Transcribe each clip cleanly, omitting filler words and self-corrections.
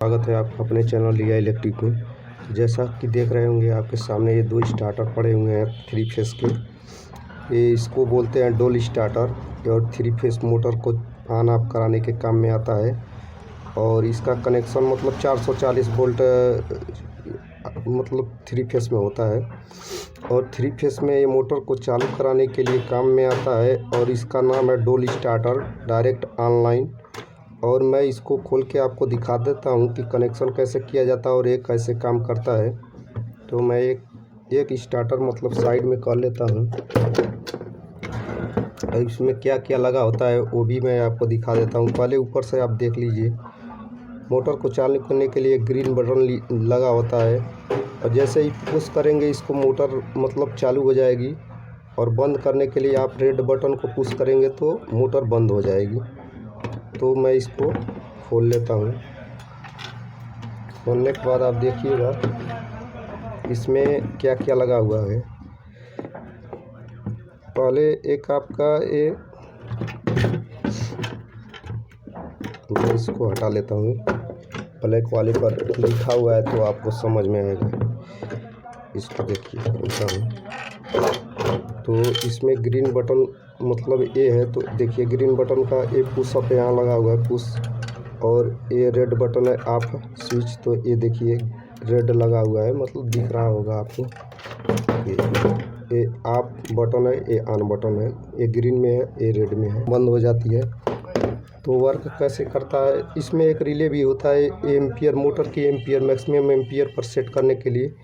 स्वागत है आपका अपने चैनल लिया इलेक्ट्रिक में। जैसा कि देख रहे होंगे आपके सामने ये दो स्टार्टर पड़े हुए हैं 3 फेस के। ये इसको बोलते हैं डोल स्टार्टर और 3 फेस मोटर को ऑन ऑफ कराने के काम में आता है। और इसका कनेक्शन मतलब 440 वोल्ट मतलब 3 फेस में होता है। और 3 फेस में ये मोटर को चालू कराने के लिए काम में आता है और इसका नाम है डोल स्टार्टर डायरेक्ट ऑनलाइन। और मैं इसको खोल के आपको दिखा देता हूँ कि कनेक्शन कैसे किया जाता है और ये कैसे काम करता है। तो मैं एक स्टार्टर मतलब साइड में कर लेता हूँ और इसमें क्या क्या लगा होता है वो भी मैं आपको दिखा देता हूँ। पहले ऊपर से आप देख लीजिए, मोटर को चालू करने के लिए ग्रीन बटन लगा होता है और जैसे ही पुश करेंगे इसको मोटर मतलब चालू हो जाएगी। और बंद करने के लिए आप रेड बटन को पुश करेंगे तो मोटर बंद हो जाएगी। तो मैं इसको खोल लेता हूँ। खोलने के बाद आप देखिएगा इसमें क्या क्या लगा हुआ है। पहले एक आपका ये मैं इसको हटा लेता हूँ, ब्लैक वाले पर लिखा हुआ है तो आपको समझ में आएगा। इसको देखिए खोलता हूँ तो इसमें ग्रीन बटन मतलब ये है। तो देखिए ग्रीन बटन का ये पुश अप यहाँ लगा हुआ है पुश, और ये रेड बटन है ऑफ स्विच। तो ये देखिए रेड लगा हुआ है मतलब दिख रहा होगा आपको। ये ऑफ बटन है, ये ऑन बटन है। ये ग्रीन में है, ये रेड में है, बंद हो जाती है। तो वर्क कैसे करता है, इसमें एक रिले भी होता है एम्पियर, मोटर की ampere maximum ampere per set करने के लिए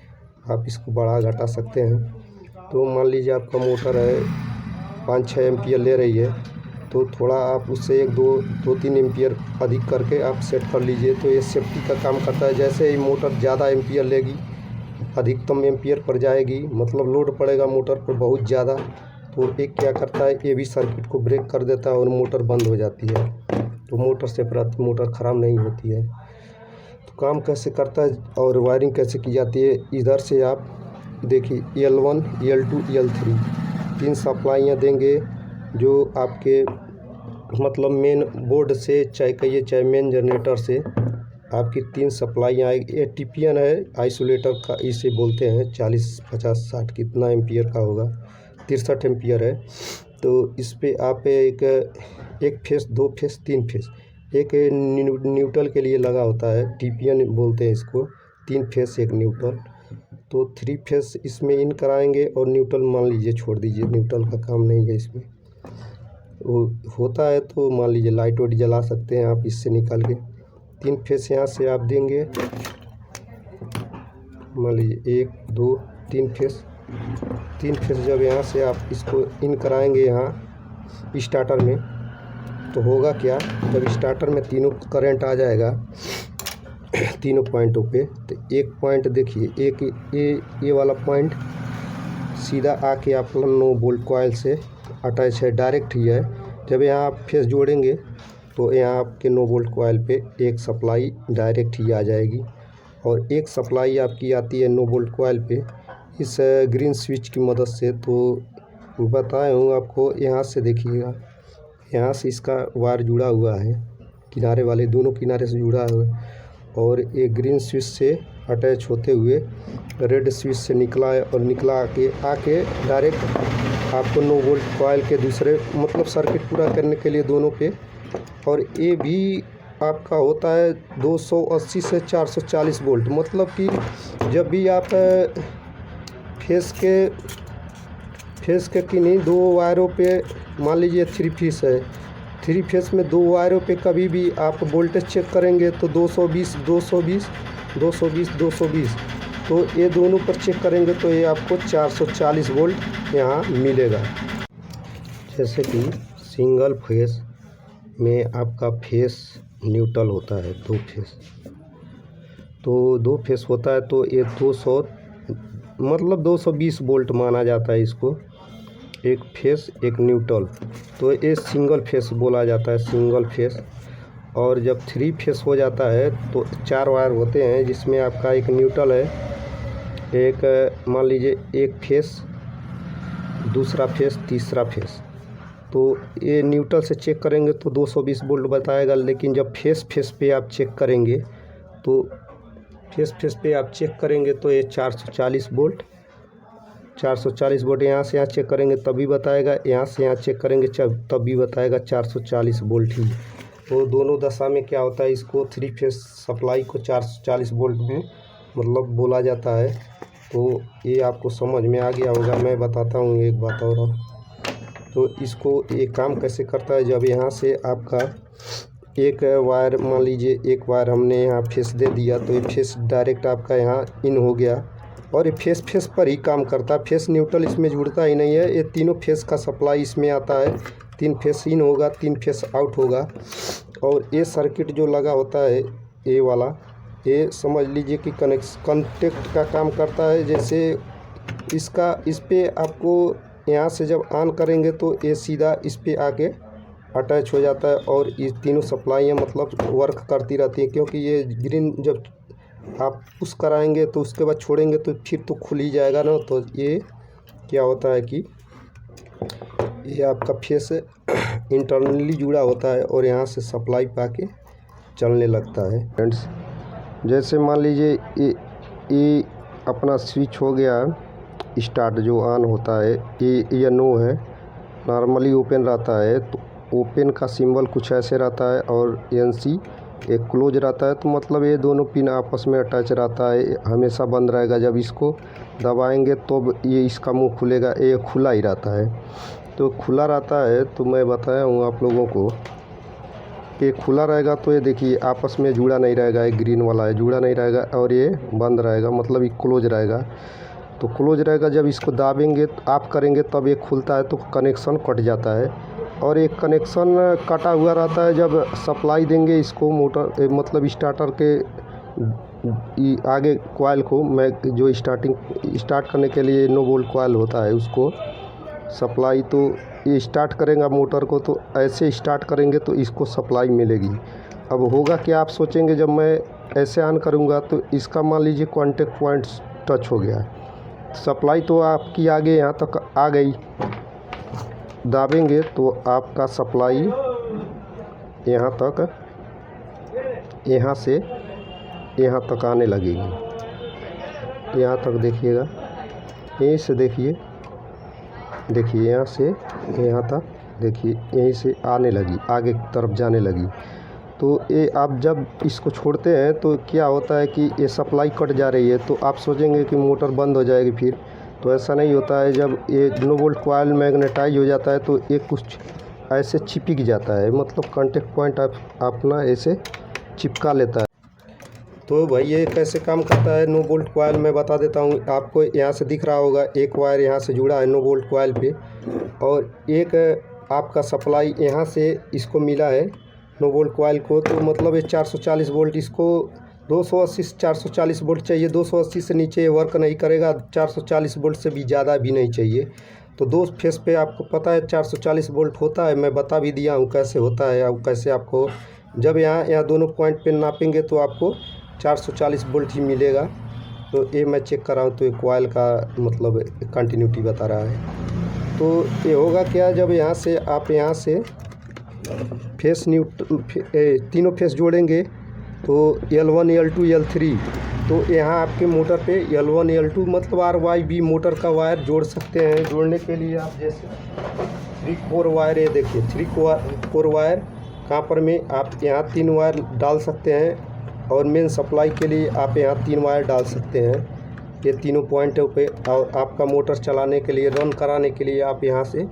आप इसको बढ़ा घटा सकते हैं। तो मान लीजिए आपका मोटर है 5-6 एम्पियर ले रही है तो थोड़ा आप उससे 1-2-3 एम्पियर अधिक करके आप सेट कर लीजिए। तो ये सेफ्टी का काम करता है। जैसे ही मोटर ज़्यादा एम्पियर लेगी, अधिकतम एम्पियर पर जाएगी, मतलब लोड पड़ेगा मोटर पर बहुत ज़्यादा, तो एक क्या करता है ये भी सर्किट को ब्रेक कर देता है और मोटर बंद हो जाती है। तो मोटर से मोटर ख़राब नहीं होती है। तो काम कैसे करता है और वायरिंग कैसे की जाती है, इधर से आप देखिए L1 L2 L3 3 सप्लाइयाँ देंगे जो आपके मतलब मेन बोर्ड से चाहे कहिए चाहे मेन जनरेटर से आपकी 3 सप्लाइयाँ आएगी। ये टीपीएन है आइसोलेटर का, इसे बोलते हैं 40-50-60 कितना एम्पियर का होगा, 63 एम्पियर है। तो इस पे आप एक फेस 2 फेस 3 फेस एक न्यूट्रल के लिए लगा होता है, टीपीएन बोलते हैं इसको, 3 फेस एक न्यूट्रल। तो 3 फेस इसमें इन कराएंगे और न्यूट्रल मान लीजिए छोड़ दीजिए, न्यूट्रल का काम नहीं है इसमें। वो होता है तो मान लीजिए लाइट वाइट जला सकते हैं आप इससे निकाल के। 3 फेस यहाँ से आप देंगे, मान लीजिए 1-2-3 फेस। 3 फेस जब यहाँ से आप इसको इन कराएंगे यहाँ स्टार्टर में, तो होगा क्या, जब स्टार्टर में तीनों करंट आ जाएगा तीनों पॉइंटों पे, तो एक पॉइंट देखिए, एक ये वाला पॉइंट सीधा आके आप 9 वोल्ट कॉइल से अटैच है, डायरेक्ट ही है। जब यहाँ आप फेस जोड़ेंगे तो यहाँ आपके 9 वोल्ट कॉइल पे एक सप्लाई डायरेक्ट ही आ जाएगी और एक सप्लाई आपकी आती है 9 वोल्ट कॉइल पे इस ग्रीन स्विच की मदद से। तो बताया हूँ आपको, यहाँ से देखिएगा, यहाँ से इसका वायर जुड़ा हुआ है, किनारे वाले दोनों किनारे से जुड़ा हुआ है और ये ग्रीन स्विच से अटैच होते हुए रेड स्विच से निकला है और निकला आके डायरेक्ट आपको 9 वोल्ट कॉइल के दूसरे मतलब सर्किट पूरा करने के लिए दोनों पे। और ये भी आपका होता है 280 से 440 वोल्ट, मतलब कि जब भी आप फेस के किन्हीं 2 वायरों पे, मान लीजिए 3 फेस है, 3 फेस में 2 वायरों पे कभी भी आप वोल्टेज चेक करेंगे तो 220 220 220 220, तो ये दोनों पर चेक करेंगे तो ये आपको 440 वोल्ट यहाँ मिलेगा। जैसे कि सिंगल फेस में आपका फेस न्यूट्रल होता है 2 फेस, तो 2 फेस होता है तो ये 200 मतलब 220 वोल्ट माना जाता है इसको, एक फेस एक न्यूट्रल। तो ये सिंगल फेस बोला जाता है, सिंगल फेस। और जब 3 फेस हो जाता है तो 4 वायर होते हैं जिसमें आपका एक न्यूट्रल है, एक मान लीजिए एक फेस, दूसरा फेस, तीसरा फेस। तो ये न्यूट्रल से चेक करेंगे तो 220 वोल्ट बताएगा, लेकिन जब फेस पे आप चेक करेंगे तो फेस पे आप चेक करेंगे तो ये 440 वोल्ट 440 वोल्ट यहाँ से यहाँ चेक करेंगे तभी बताएगा, यहाँ से यहाँ चेक करेंगे तब भी बताएगा 440 वोल्ट ही। तो दोनों दशा में क्या होता है, इसको 3 फेस सप्लाई को 440 वोल्ट में मतलब बोला जाता है। तो ये आपको समझ में आ गया होगा। मैं बताता हूँ एक बात और। तो इसको एक काम कैसे करता है, जब यहाँ से आपका एक वायर, मान लीजिए एक वायर हमने यहाँ फेस दे दिया तो ये फेस डायरेक्ट आपका यहाँ इन हो गया और ये फेस पर ही काम करता है। फेस न्यूट्रल इसमें जुड़ता ही नहीं है। ये तीनों फेस का सप्लाई इसमें आता है। 3 फेस इन होगा, 3 फेस आउट होगा। और ये सर्किट जो लगा होता है ये वाला, ये समझ लीजिए कि कॉन्टेक्ट का काम करता है। जैसे इस पे आपको यहाँ से जब ऑन करेंगे तो ये सीधा इस पे आके अटैच हो जाता है और ये तीनों सप्लाइयाँ मतलब वर्क करती रहती हैं। क्योंकि ये ग्रीन जब आप पुश कराएंगे तो उसके बाद छोड़ेंगे तो फिर तो खुल ही जाएगा ना। तो ये क्या होता है कि ये आपका फेस इंटरनली जुड़ा होता है और यहाँ से सप्लाई पाके चलने लगता है। फ्रेंड्स, जैसे मान लीजिए ये अपना स्विच हो गया स्टार्ट, जो ऑन होता है ये नो है, नॉर्मली ओपन रहता है। तो ओपन का सिंबल कुछ ऐसे रहता है और NC एक क्लोज रहता है। तो मतलब ये दोनों पिन आपस में अटैच रहता है, हमेशा बंद रहेगा। जब इसको दबाएंगे तो ये इसका मुंह खुलेगा, ये खुला ही रहता है। तो खुला रहता है तो मैं बताया हूँ आप लोगों को कि खुला रहेगा तो ये देखिए आपस में जुड़ा नहीं रहेगा, ये ग्रीन वाला है जुड़ा नहीं रहेगा और ये बंद रहेगा, मतलब ये क्लोज रहेगा। तो क्लोज रहेगा, जब इसको दाबेंगे आप करेंगे तब ये खुलता है तो कनेक्शन कट जाता है। और एक कनेक्शन कटा हुआ रहता है जब सप्लाई देंगे इसको मोटर मतलब स्टार्टर के आगे कॉइल को, मैं जो स्टार्ट करने के लिए 9 वोल्ट कॉइल होता है उसको सप्लाई, तो ये स्टार्ट करेगा मोटर को। तो ऐसे स्टार्ट करेंगे तो इसको सप्लाई मिलेगी। अब होगा कि आप सोचेंगे जब मैं ऐसे ऑन करूँगा तो इसका मान लीजिए कॉन्टेक्ट पॉइंट टच हो गया, सप्लाई तो आपकी आगे यहाँ तक आ गई, दाबेंगे तो आपका सप्लाई यहाँ तक, यहाँ से यहाँ तक आने लगेगी। यहाँ तक देखिएगा, यहीं से देखिए यहाँ से यहाँ तक देखिए, यहीं से आने लगी, आगे की तरफ जाने लगी। तो ये आप जब इसको छोड़ते हैं तो क्या होता है कि ये सप्लाई कट जा रही है, तो आप सोचेंगे कि मोटर बंद हो जाएगी फिर, तो ऐसा नहीं होता है। जब ये 9 वोल्ट कॉइल मैग्नेटाइज हो जाता है तो ये कुछ ऐसे चिपक जाता है, मतलब कांटेक्ट पॉइंट अपना ऐसे चिपका लेता है। तो भाई ये कैसे काम करता है 9 वोल्ट कॉइल मैं बता देता हूँ आपको। यहाँ से दिख रहा होगा एक वायर यहाँ से जुड़ा है 9 वोल्ट कॉइल पे, और एक आपका सप्लाई यहाँ से इसको मिला है 9 वोल्ट कॉइल को। तो मतलब ये 440 वोल्ट, इसको 280 से 440 वोल्ट चाहिए। 280 से नीचे वर्क नहीं करेगा, 440 वोल्ट से भी ज़्यादा भी नहीं चाहिए। तो 2 फेस पे आपको पता है 440 वोल्ट होता है, मैं बता भी दिया हूँ कैसे होता है। अब कैसे आपको जब यहाँ दोनों पॉइंट पे नापेंगे तो आपको 440 वोल्ट ही मिलेगा। तो ये मैं चेक कर रहा हूँ तो ये कॉइल का मतलब कंटिन्यूटी बता रहा है। तो ये होगा क्या, जब यहाँ से आप यहाँ से फेस तीनों फेस जोड़ेंगे तो L1 L2 L3, तो यहाँ आपके मोटर पे L1 L2 मतलब RYB मोटर का वायर जोड़ सकते हैं। जोड़ने के लिए आप जैसे 3-4 वायर, ये देखिए 3-4 वायर कहाँ पर में आप यहाँ 3 वायर डाल सकते हैं, और मेन सप्लाई के लिए आप यहाँ 3 वायर डाल सकते हैं ये तीनों पॉइंटों पे। और आपका मोटर चलाने के लिए, रन कराने के लिए आप यहाँ से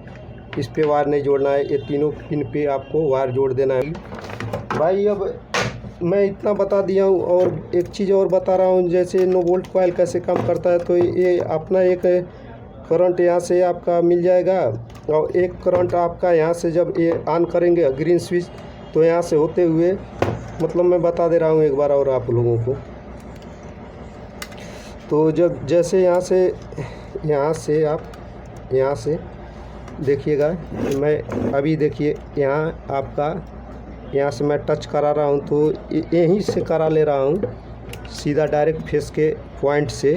इस पे वायर नहीं जोड़ना है, ये तीनों पिन पे आपको वायर जोड़ देना है भाई। अब मैं इतना बता दिया हूँ, और एक चीज़ और बता रहा हूँ, जैसे 9 वोल्ट कॉइल कैसे काम करता है। तो ये अपना एक करंट यहाँ से आपका मिल जाएगा, और एक करंट आपका यहाँ से जब ये ऑन करेंगे ग्रीन स्विच, तो यहाँ से होते हुए, मतलब मैं बता दे रहा हूँ एक बार और आप लोगों को। तो जब जैसे यहाँ से आप यहाँ से देखिएगा, मैं अभी देखिए यहाँ आपका यहाँ से मैं टच करा रहा हूँ, तो यहीं से करा ले रहा हूँ सीधा डायरेक्ट फेस के पॉइंट से।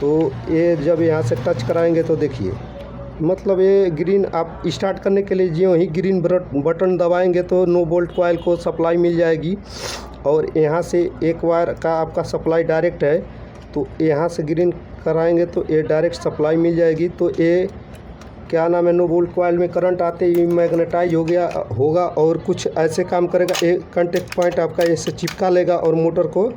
तो ये जब यहाँ से टच कराएंगे तो देखिए, मतलब ये ग्रीन आप स्टार्ट करने के लिए जो ही ग्रीन बटन दबाएंगे तो 9 वोल्ट कॉइल को सप्लाई मिल जाएगी। और यहाँ से एक वायर का आपका सप्लाई डायरेक्ट है, तो यहाँ से ग्रीन कराएंगे तो ये डायरेक्ट सप्लाई मिल जाएगी। तो ये क्या नाम है, नो वोल्ट कॉइल में करंट आते ही मैग्नेटाइज हो गया होगा और कुछ ऐसे काम करेगा। एक कॉन्टेक्ट पॉइंट आपका ऐसे चिपका लेगा और मोटर को,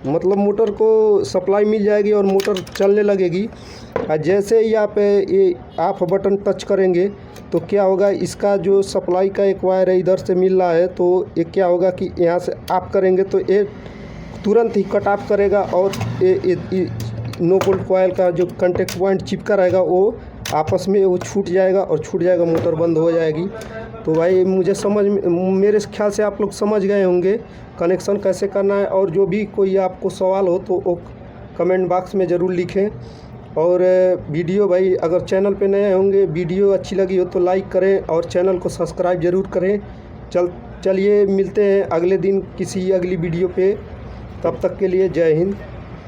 मतलब मोटर को सप्लाई मिल जाएगी और मोटर चलने लगेगी। और जैसे ही आप ये ऑफ बटन टच करेंगे तो क्या होगा, इसका जो सप्लाई का एक वायर है इधर से मिल रहा है, तो ये क्या होगा कि यहाँ से ऑफ करेंगे तो ये तुरंत ही कट ऑफ करेगा और ये नो वोल्ट कॉइल का जो कॉन्टेक्ट पॉइंट चिपका रहेगा वो आपस में वो छूट जाएगा और छूट जाएगा, मोटर बंद हो जाएगी। तो भाई मुझे मेरे ख्याल से आप लोग समझ गए होंगे कनेक्शन कैसे करना है। और जो भी कोई आपको सवाल हो तो वो कमेंट बॉक्स में ज़रूर लिखें। और वीडियो भाई अगर चैनल पे नए होंगे, वीडियो अच्छी लगी हो तो लाइक करें और चैनल को सब्सक्राइब ज़रूर करें। चलिए मिलते हैं अगले दिन किसी अगली वीडियो पे, तब तक के लिए जय हिंद।